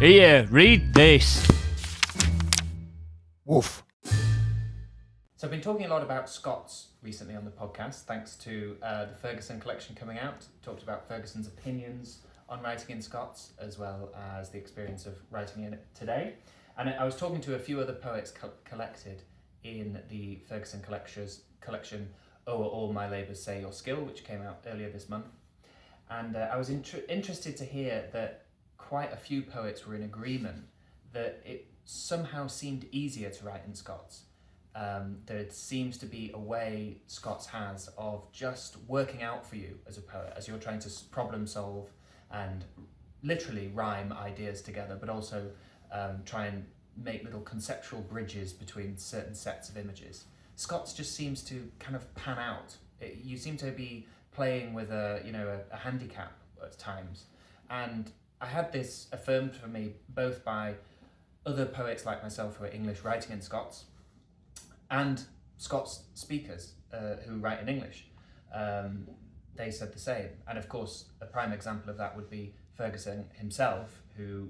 Here, read this. Woof. So I've been talking a lot about Scots recently on the podcast, thanks to the Ferguson collection coming out. Talked about Ferguson's opinions on writing in Scots, as well as the experience of writing in it today. And I was talking to a few other poets collected in the Ferguson collection, Oh, All My Labours Say Your Skill, which came out earlier this month. And I was interested to hear that quite a few poets were in agreement that it somehow seemed easier to write in Scots. There seems to be a way Scots has of just working out for you as a poet, as you're trying to problem solve and literally rhyme ideas together, but also try and make little conceptual bridges between certain sets of images. Scots just seems to kind of pan out. You seem to be playing with a handicap at times. And I had this affirmed for me both by other poets like myself who are English writing in Scots, and Scots speakers who write in English. They said the same. And of course, a prime example of that would be Ferguson himself, who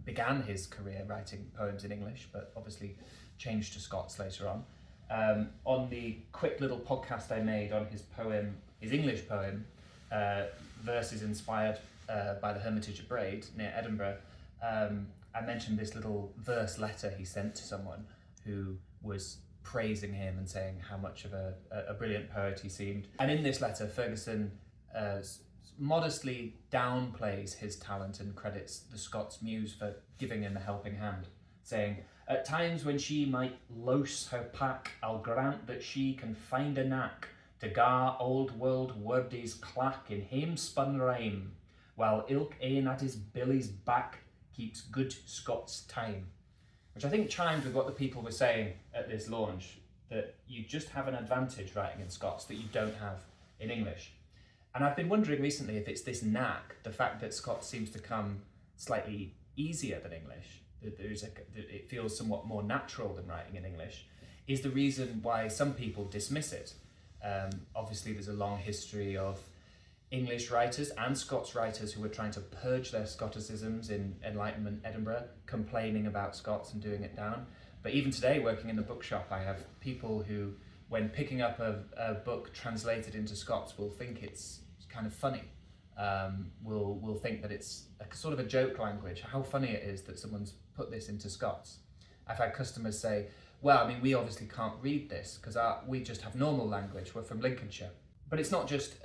began his career writing poems in English, but obviously changed to Scots later on. On the quick little podcast I made on his English poem, Verses Inspired by the Hermitage at Braid near Edinburgh, I mentioned this little verse letter he sent to someone who was praising him and saying how much of a brilliant poet he seemed. And in this letter, Ferguson modestly downplays his talent and credits the Scots muse for giving him a helping hand, saying, "At times when she might louse her pack, I'll grant that she can find a knack to gar old world wordies clack in Hamespun Rhyme, while ilk ane at his billy's back keeps good Scots time." Which I think chimed with what the people were saying at this launch, that you just have an advantage writing in Scots that you don't have in English. And I've been wondering recently if it's this knack, the fact that Scots seems to come slightly easier than English, that it feels somewhat more natural than writing in English, is the reason why some people dismiss it. Obviously there's a long history of English writers and Scots writers who were trying to purge their Scotticisms in Enlightenment Edinburgh, complaining about Scots and doing it down. But even today, working in the bookshop, I have people who, when picking up a book translated into Scots, will think it's kind of funny. Will think that it's a sort of a joke language, how funny it is that someone's put this into Scots. I've had customers say, well, I mean, we obviously can't read this because we just have normal language, we're from Lincolnshire. But it's not just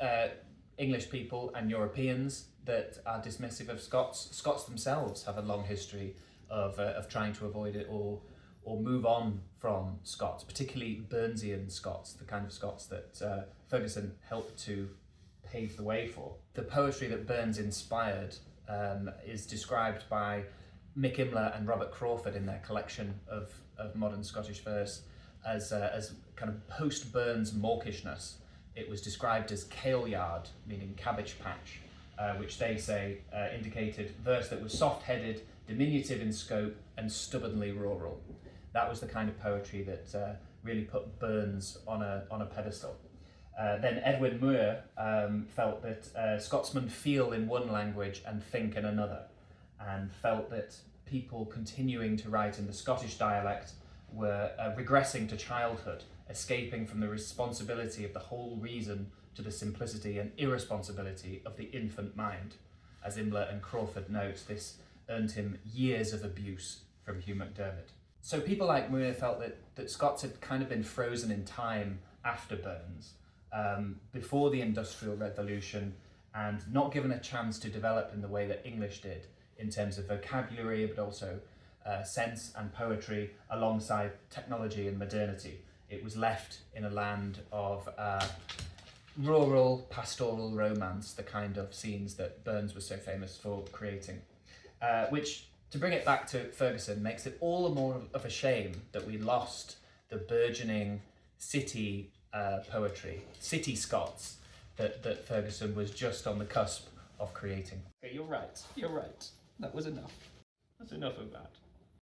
English people and Europeans that are dismissive of Scots. Scots themselves have a long history of trying to avoid it or move on from Scots, particularly Burnsian Scots, the kind of Scots that Ferguson helped to pave the way for. The poetry that Burns inspired is described by Mick Imler and Robert Crawford in their collection of modern Scottish verse as kind of post-Burns mawkishness. It was described as kale yard, meaning cabbage patch, which they say indicated verse that was soft-headed, diminutive in scope, and stubbornly rural. That was the kind of poetry that really put Burns on a pedestal. Then Edwin Muir felt that Scotsmen feel in one language and think in another, and felt that people continuing to write in the Scottish dialect were regressing to childhood, escaping from the responsibility of the whole reason to the simplicity and irresponsibility of the infant mind. As Imler and Crawford note, this earned him years of abuse from Hugh MacDiarmid. So people like Muir felt that Scots had kind of been frozen in time after Burns, before the Industrial Revolution, and not given a chance to develop in the way that English did, in terms of vocabulary, but also sense and poetry alongside technology and modernity. It was left in a land of rural pastoral romance, the kind of scenes that Burns was so famous for creating. Which, to bring it back to Ferguson, makes it all the more of a shame that we lost the burgeoning city poetry, city Scots, that Ferguson was just on the cusp of creating. Okay, you're right. That was enough. That's enough of that.